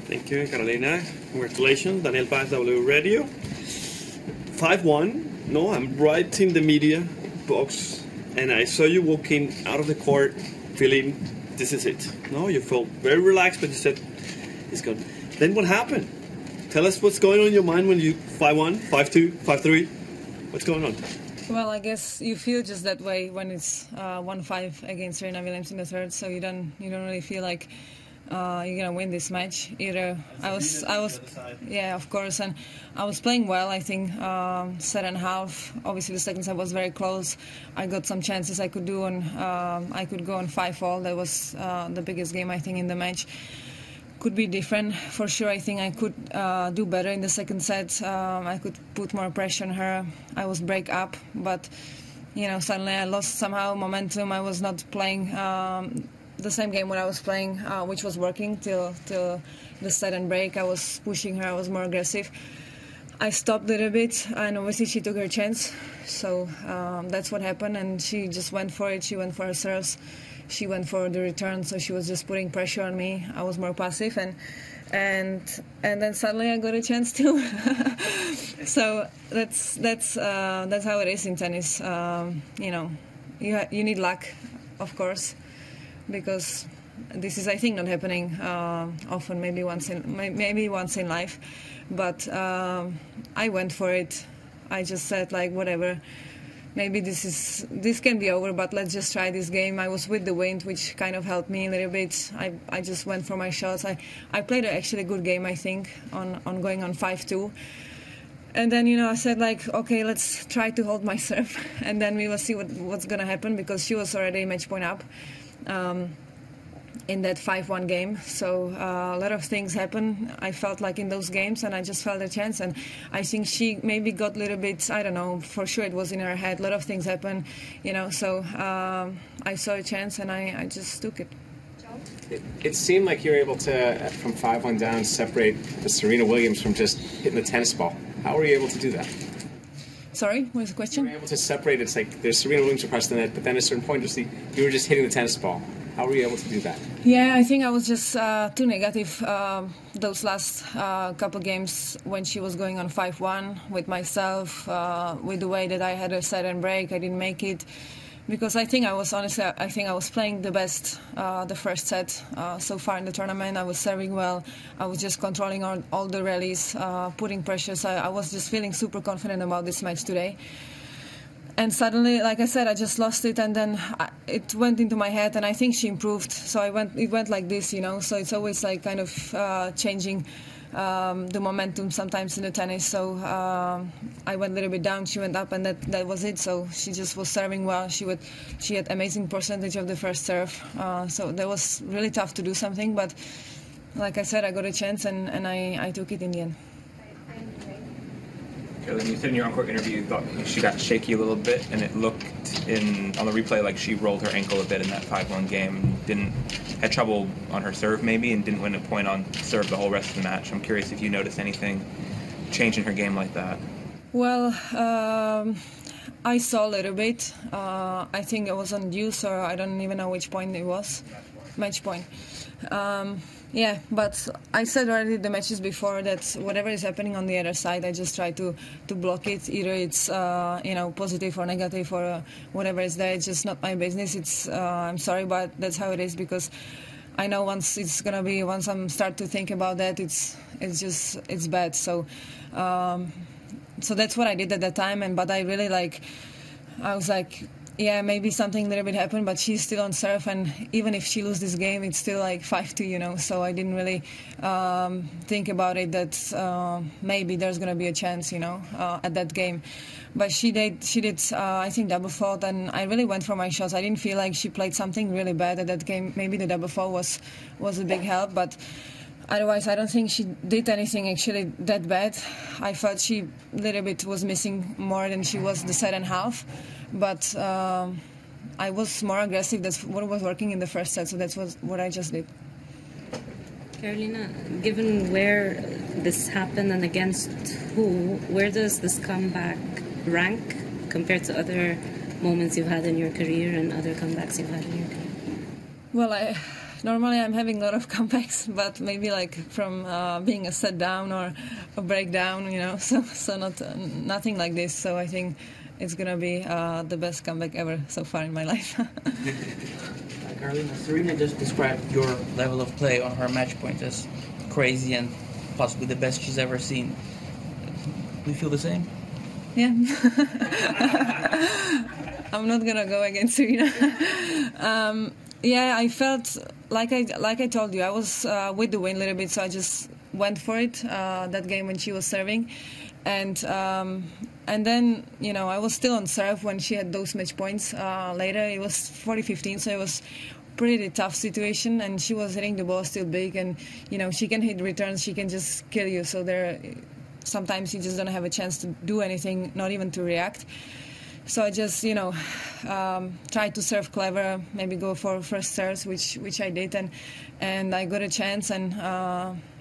Thank you, Karolina. Congratulations, Daniel Paz, W Radio. 5-1. No, I'm right in the media box, and I saw you walking out of the court feeling this is it. No, you felt very relaxed, but you said it's good. Then what happened? Tell us what's going on in your mind when you 5-1, 5-2, 5-3. What's going on? Well, I guess you feel just that way when it's 1-5 against Serena Williams in the third, so you don't really feel like you're gonna win this match either. I was yeah, of course, and I was playing well. I think set and half. Obviously, the second set was very close. I got some chances I could do on. I could go on 5-all. That was the biggest game I think in the match. Could be different for sure. I think I could do better in the second set. I could put more pressure on her. I was break up, but suddenly I lost somehow momentum. I was not playing the same game when I was playing, which was working till the set and break. I was pushing her. I was more aggressive. I stopped a little bit, and obviously she took her chance. So that's what happened, and she just went for it. She went for her serves. She went for the return, so she was just putting pressure on me. I was more passive, and then suddenly I got a chance too. So that's how it is in tennis. You need luck, of course, because this is, I think, not happening often. Maybe once in life, but I went for it. I just said whatever. Maybe this can be over, but let's just try this game. I was with the wind, which kind of helped me a little bit. I just went for my shots. I played actually a good game, I think, on going on 5-2. And then, I said, okay, let's try to hold my serve, and then we will see what's going to happen, because she was already match point up in that 5-1 game. So a lot of things happened, I felt like, in those games, and I just felt a chance. And I think she maybe got a little bit, I don't know, for sure it was in her head. A lot of things happened, so I saw a chance and I just took it. It seemed like you were able to, from 5-1 down, separate the Serena Williams from just hitting the tennis ball. How were you able to do that? Sorry, what was the question? You were able to separate. It's like there's Serena Williams across the net, but then at a certain point, you were just hitting the tennis ball. How were you able to do that? Yeah, I think I was just too negative those last couple games when she was going on 5-1 with myself, with the way that I had a set and break. I didn't make it because I think I was playing the best the first set so far in the tournament. I was serving well. I was just controlling all the rallies, putting pressures. I was just feeling super confident about this match today. And suddenly, like I said, I just lost it, and then it went into my head, and I think she improved. So it went like this, So it's always kind of changing the momentum sometimes in the tennis. So I went a little bit down, she went up, and that was it. So she just was serving well. She had amazing percentage of the first serve. So that was really tough to do something, but like I said, I got a chance, and I took it in the end. Karolina, you said in your on-court interview you thought she got shaky a little bit, and it looked on the replay like she rolled her ankle a bit in that 5-1 game. Had trouble on her serve maybe, and didn't win a point on serve the whole rest of the match. I'm curious if you noticed anything change in her game like that. Well, I saw a little bit. I think it was on deuce, or I don't even know which point it was. Match point. Yeah, but I said already the matches before that whatever is happening on the other side, I just try to block it. Either it's positive or negative or whatever is there. It's just not my business. It's I'm sorry, but that's how it is, because I know once I'm start to think about that, it's bad. So so that's what I did at that time. But I really I was like, yeah, maybe something a little bit happened, but she's still on serve, and even if she loses this game, it's still 5-2, So I didn't really think about it that maybe there's going to be a chance, at that game. But she did I think double fault, and I really went for my shots. I didn't feel like she played something really bad at that game. Maybe the double fault was a big help, but otherwise, I don't think she did anything actually that bad. I felt she a little bit was missing more than she was the set and half. But I was more aggressive. That's what was working in the first set, so that's what I just did. Karolina, given where this happened and against who, where does this comeback rank compared to other moments you've had in your career and other comebacks you've had in your career? Well, normally I'm having a lot of comebacks, but maybe like from being a set down or a breakdown, you know, so nothing like this. So I think it's gonna be the best comeback ever so far in my life. Karolina, Serena just described your level of play on her match point as crazy and possibly the best she's ever seen. Do you feel the same? Yeah. I'm not gonna go against Serena. Yeah, I felt like I told you, I was with the win a little bit, so I just went for it that game when she was serving, and then, you know, I was still on serve when she had those match points. Later it was 40-15, so it was pretty tough situation, and she was hitting the ball still big, and you know, she can hit returns, she can just kill you. So sometimes you just don't have a chance to do anything, not even to react. So I just, you know, tried to serve clever, maybe go for first serves, which I did, and I got a chance. And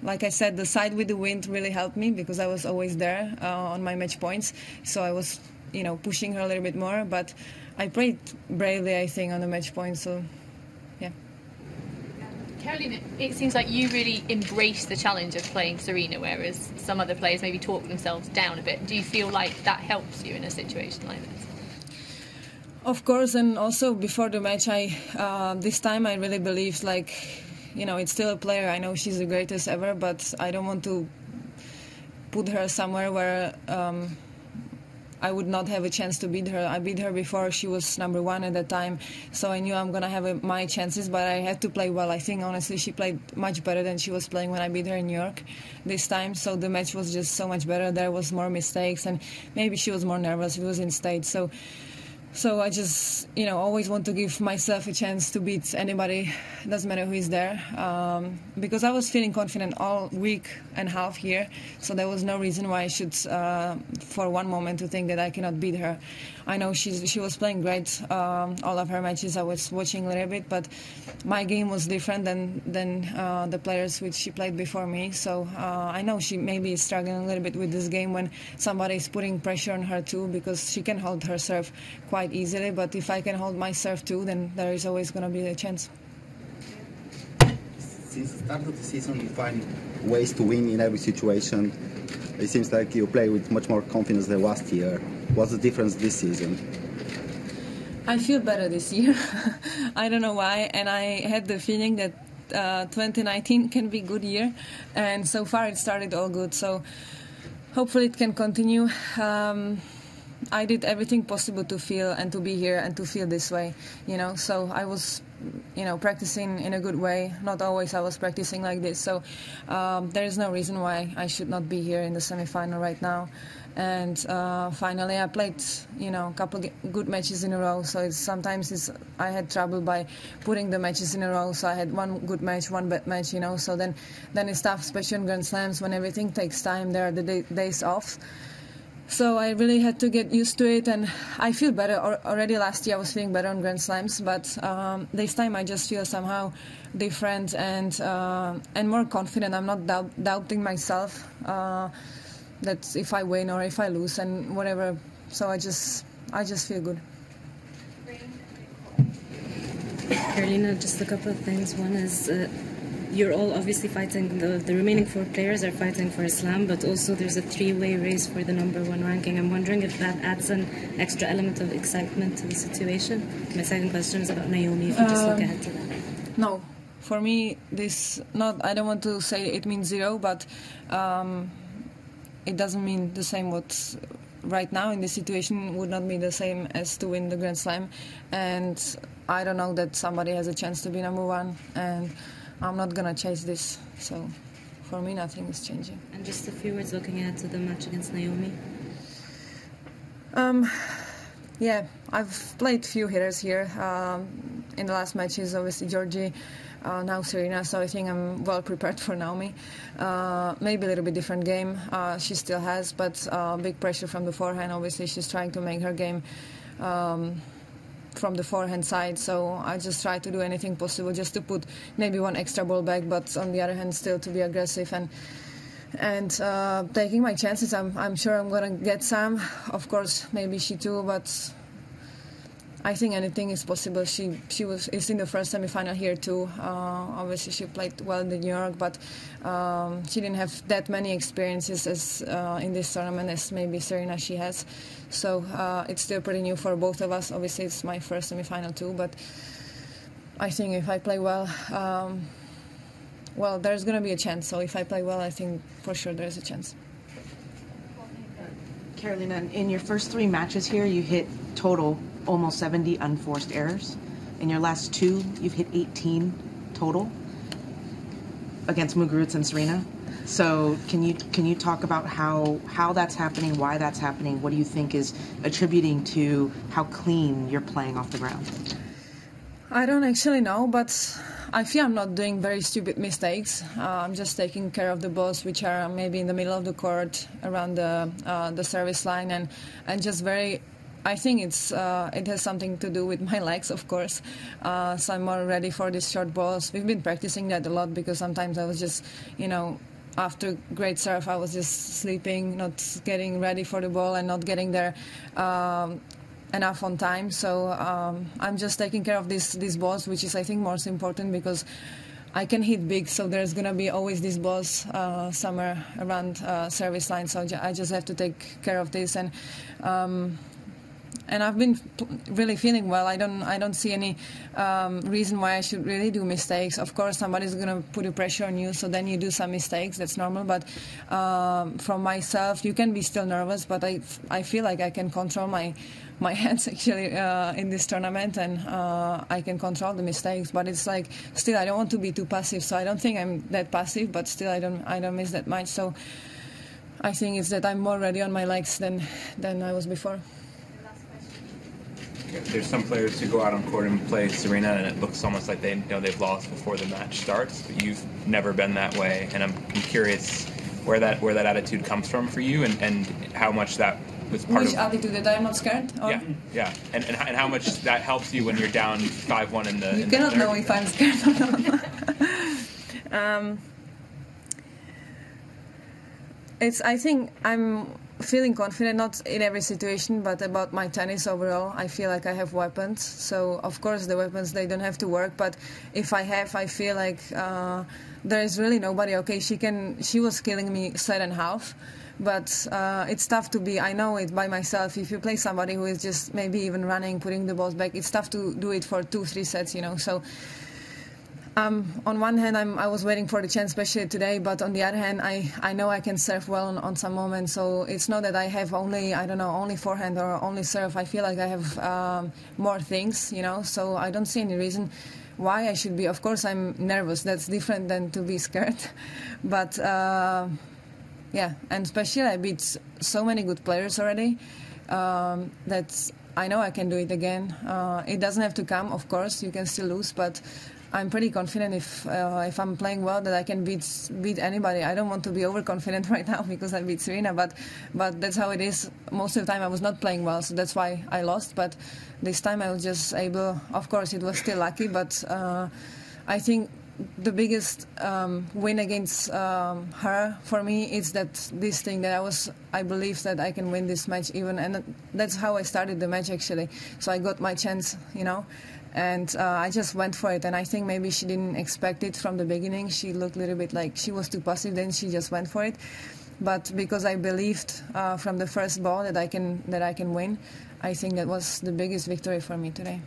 like I said, the side with the wind really helped me because I was always there on my match points. So I was, you know, pushing her a little bit more. But I played bravely, I think, on the match point. So, yeah. Karolina, it seems like you really embrace the challenge of playing Serena, whereas some other players maybe talk themselves down a bit. Do you feel like that helps you in a situation like this? Of course, and also before the match, this time I really believed, like, you know, it's still a player. I know she's the greatest ever, but I don't want to put her somewhere where I would not have a chance to beat her. I beat her before she was number one at that time, so I knew I'm going to have my chances, but I had to play well. I think, honestly, she played much better than she was playing when I beat her in New York this time, so the match was just so much better. There was more mistakes, and maybe she was more nervous. It was in state, so I just, you know, always want to give myself a chance to beat anybody, doesn't matter who is there, because I was feeling confident all week and a half here, so there was no reason why I should, for one moment, to think that I cannot beat her. I know she was playing great, all of her matches. I was watching a little bit, but my game was different than the players which she played before me, so I know she maybe is struggling a little bit with this game when somebody is putting pressure on her too, because she can hold her serve quite easily, but if I can hold my serve too, then there is always going to be a chance. Since the start of the season, you find ways to win in every situation. It seems like you play with much more confidence than last year. What's the difference this season? I feel better this year. I don't know why, and I had the feeling that 2019 can be a good year, and so far it started all good, so hopefully it can continue. I did everything possible to feel and to be here and to feel this way, you know, so I was, you know, practicing in a good way. Not always I was practicing like this, so there is no reason why I should not be here in the semi-final right now. And finally I played, you know, a couple of good matches in a row, so sometimes I had trouble by putting the matches in a row, so I had one good match, one bad match, you know, so then it's tough, especially on Grand Slams when everything takes time. There are the days off. So I really had to get used to it, and I feel better. Already last year I was feeling better on Grand Slams, but this time I just feel somehow different and more confident. I'm not doubting myself that if I win or if I lose and whatever. So I just feel good. Karolina, just a couple of things. One is you're all obviously fighting, the remaining four players are fighting for a slam, but also there's a three-way race for the #1 ranking. I'm wondering if that adds an extra element of excitement to the situation. My second question is about Naomi, if you just look ahead to that. No, for me, I don't want to say it means zero, but it doesn't mean the same what right now in this situation would not be the same as to win the Grand Slam, and I don't know that somebody has a chance to be #1, and I'm not gonna chase this, so for me nothing is changing. And just a few words looking ahead to the match against Naomi. Yeah, I've played few hitters here in the last matches, obviously Georgie, now Serena, so I think I'm well prepared for Naomi. Maybe a little bit different game she still has, but big pressure from the forehand. Obviously she's trying to make her game from the forehand side, so I just try to do anything possible just to put maybe one extra ball back, but on the other hand still to be aggressive and taking my chances. I'm sure I'm gonna get some, of course maybe she too, but I think anything is possible. She is in the first semi-final here too. Obviously, she played well in New York, but she didn't have that many experiences as in this tournament as maybe Serena she has. So it's still pretty new for both of us. Obviously, it's my first semi-final too, but I think if I play well, well, there's going to be a chance. So if I play well, I think for sure there's a chance. Karolina, in your first 3 matches here, you hit total almost 70 unforced errors. In your last 2, you've hit 18 total against Muguruza and Serena. So can you talk about how that's happening, why that's happening? What do you think is attributing to how clean you're playing off the ground? I don't actually know, but I feel I'm not doing very stupid mistakes. I'm just taking care of the balls which are maybe in the middle of the court, around the service line, and just very. I think it has something to do with my legs, of course. So I'm more ready for these short balls. We've been practicing that a lot because sometimes I was just, after great serve, I was just sleeping, not getting ready for the ball and not getting there enough on time. So I'm just taking care of these balls, which is, I think, most important because I can hit big, so there's going to be always these balls somewhere around service line. So I just have to take care of this. And I've been really feeling well. I don't see any reason why I should really do mistakes. Of course, somebody's going to put a pressure on you, so then you do some mistakes. That's normal. But from myself, you can be still nervous, but I feel like I can control my hands actually in this tournament, and I can control the mistakes. But it's like still I don't want to be too passive, so I don't think I'm that passive. But still I don't miss that much. So I think it's that I'm more ready on my legs than I was before. There's some players who go out on court and play Serena, and it looks almost like they've lost before the match starts. But you've never been that way, and I'm curious where that attitude comes from for you, and how much that was part Which attitude, that I'm not scared? Or? Yeah, and how much that helps you when you're down 5-1 in the. You cannot know if I'm scared or not. I think I'm feeling confident, not in every situation, but about my tennis overall. I feel like I have weapons. So, of course, the weapons, they don't have to work. But if I feel like there is really nobody. Okay, she was killing me set and half. But it's tough to be, I know it by myself. If you play somebody who is just maybe even running, putting the balls back, it's tough to do it for 2-3 sets, So on one hand, I was waiting for the chance, especially today. But on the other hand, I know I can serve well on some moments. So it's not that I have only forehand or only serve. I feel like I have more things, So I don't see any reason why I should be. Of course, I'm nervous. That's different than to be scared. But yeah, and especially I beat so many good players already that I know I can do it again. It doesn't have to come, of course. You can still lose, but I'm pretty confident if I'm playing well that I can beat anybody. I don't want to be overconfident right now because I beat Serena, but that's how it is. Most of the time I was not playing well, so that's why I lost. But this time I was just able. Of course, it was still lucky, but I think the biggest win against her for me is that this thing that I believe that I can win this match even, and that's how I started the match actually. So I got my chance, and I just went for it. And I think maybe she didn't expect it from the beginning. She looked a little bit like she was too passive. Then she just went for it. But because I believed from the first ball that I can win, I think that was the biggest victory for me today.